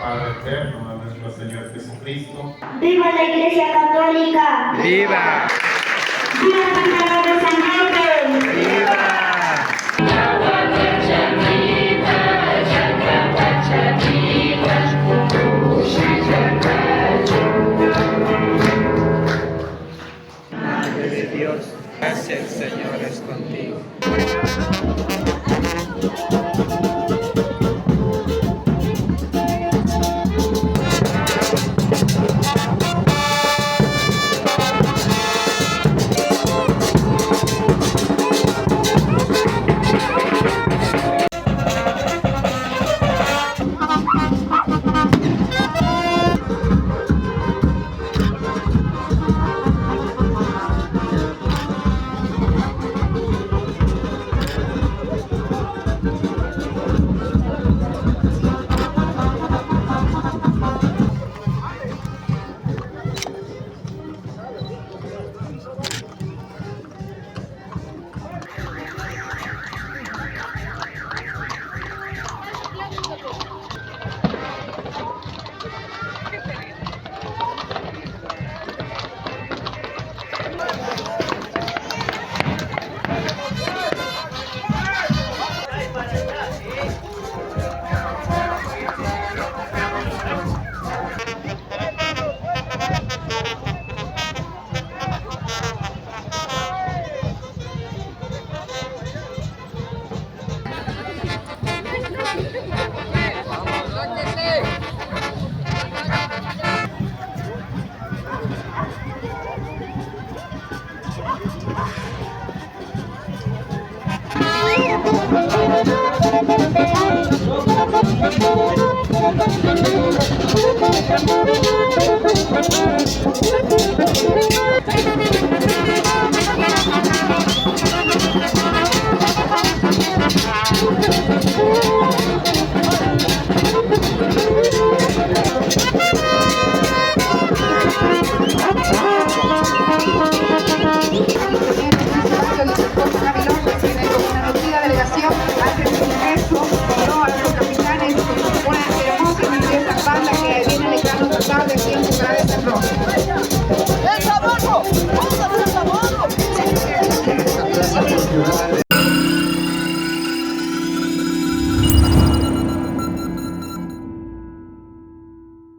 Padre eterno, a nuestro Señor Jesucristo. ¡Viva la Iglesia Católica! ¡Viva! ¡Viva San Carlos de San Jorge! ¡Viva! Madre de Dios, gracias, el Señor es contigo. Una hermosa y maravillosa banda que viene de Carlos González, de Cientos Graves en Rojo.